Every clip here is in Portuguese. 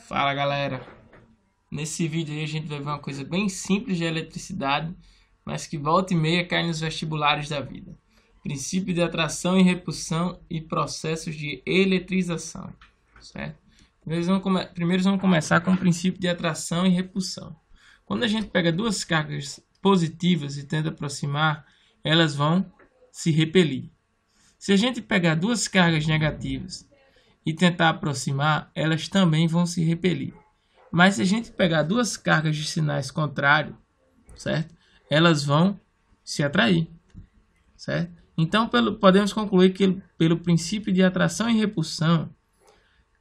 Fala galera, nesse vídeo aí a gente vai ver uma coisa bem simples de eletricidade, mas que volta e meia cai nos vestibulares da vida. Princípio de atração e repulsão e processos de eletrização, certo? Primeiro vamos começar com o princípio de atração e repulsão. Quando a gente pega duas cargas positivas e tenta aproximar, elas vão se repelir. Se a gente pegar duas cargas negativas e tentar aproximar, elas também vão se repelir. Mas se a gente pegar duas cargas de sinais contrários, certo? Elas vão se atrair, certo? Então, podemos concluir que pelo princípio de atração e repulsão,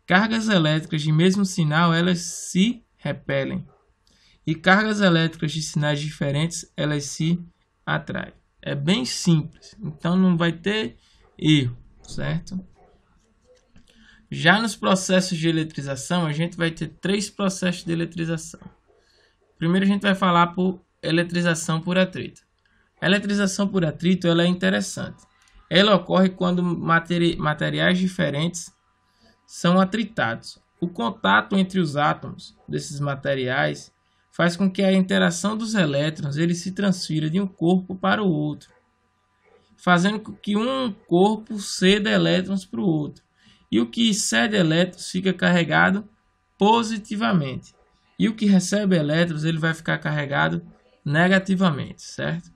cargas elétricas de mesmo sinal, elas se repelem. E cargas elétricas de sinais diferentes, elas se atraem. É bem simples, então não vai ter erro, certo? Já nos processos de eletrização, a gente vai ter três processos de eletrização. Primeiro a gente vai falar por eletrização por atrito. A eletrização por atrito ela é interessante. Ela ocorre quando materiais diferentes são atritados. O contato entre os átomos desses materiais faz com que a interação dos elétrons ele se transfira de um corpo para o outro, fazendo com que um corpo ceda elétrons para o outro. E o que cede elétrons fica carregado positivamente. E o que recebe elétrons ele vai ficar carregado negativamente, certo?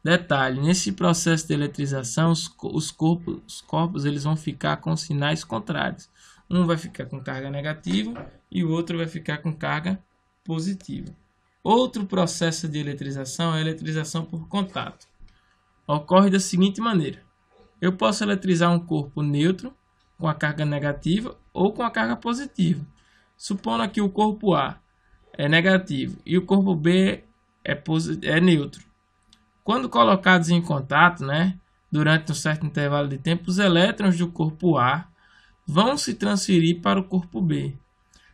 Detalhe, nesse processo de eletrização, os corpos eles vão ficar com sinais contrários. Um vai ficar com carga negativa e o outro vai ficar com carga positiva. Outro processo de eletrização é a eletrização por contato. Ocorre da seguinte maneira. Eu posso eletrizar um corpo neutro com a carga negativa ou com a carga positiva. Supondo que o corpo A é negativo e o corpo B é neutro. Quando colocados em contato, durante um certo intervalo de tempo, os elétrons do corpo A vão se transferir para o corpo B,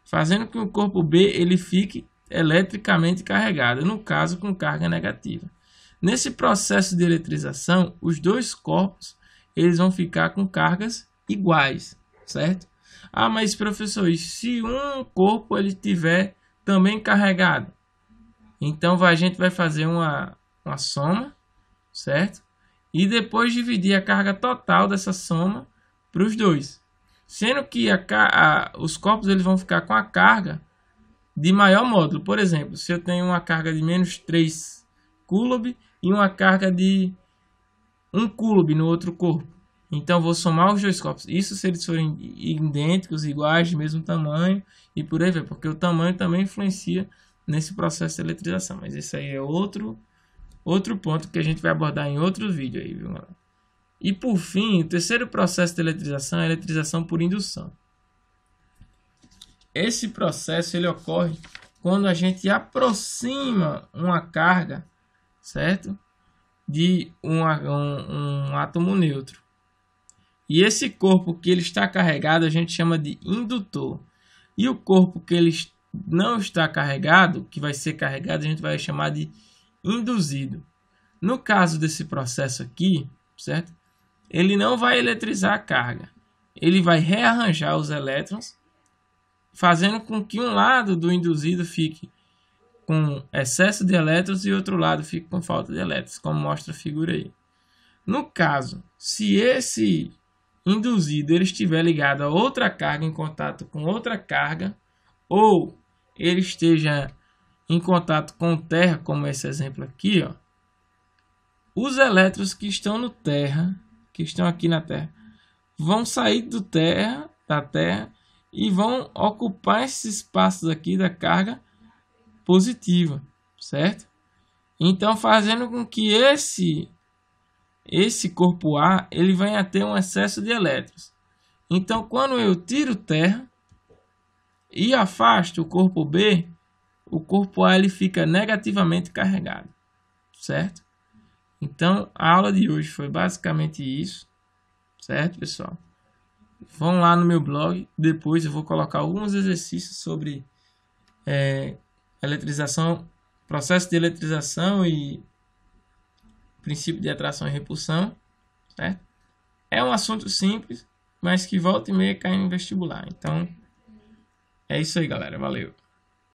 fazendo com que o corpo B ele fique eletricamente carregado, no caso com carga negativa. Nesse processo de eletrização, os dois corpos eles vão ficar com cargas iguais, certo? Ah, mas professor, e se um corpo ele tiver também carregado? Então a gente vai fazer uma soma, certo? E depois dividir a carga total dessa soma para os dois. Sendo que os corpos eles vão ficar com a carga de maior módulo. Por exemplo, se eu tenho uma carga de menos 3 coulomb e uma carga de 1 coulomb no outro corpo. Então, vou somar os dois corpos. Isso se eles forem idênticos, iguais, de mesmo tamanho e por aí vai. Porque o tamanho também influencia nesse processo de eletrização. Mas isso aí é outro ponto que a gente vai abordar em outro vídeo aí, viu, galera? E por fim, o terceiro processo de eletrização é a eletrização por indução. Esse processo ele ocorre quando a gente aproxima uma carga, certo? De um átomo neutro. E esse corpo que ele está carregado a gente chama de indutor. E o corpo que ele não está carregado, que vai ser carregado, a gente vai chamar de induzido. No caso desse processo aqui, certo? Ele não vai eletrizar a carga. Ele vai rearranjar os elétrons, fazendo com que um lado do induzido fique com excesso de elétrons e outro lado fique com falta de elétrons, como mostra a figura aí. No caso, se esse induzido ele estiver ligado a outra carga em contato com outra carga, ou ele esteja em contato com terra, como esse exemplo aqui, ó, os elétrons que estão no terra, que estão aqui na terra, vão sair da terra e vão ocupar esses espaços aqui da carga positiva, certo? Então, fazendo com que esse corpo A ele venha a ter um excesso de elétrons. Então, quando eu tiro terra e afasto o corpo B, o corpo A ele fica negativamente carregado, certo? Então, a aula de hoje foi basicamente isso, certo, pessoal? Vão lá no meu blog, depois eu vou colocar alguns exercícios sobre eletrização, processo de eletrização e princípio de atração e repulsão, certo? É um assunto simples, mas que volta e meia cai no vestibular. Então, é isso aí, galera. Valeu!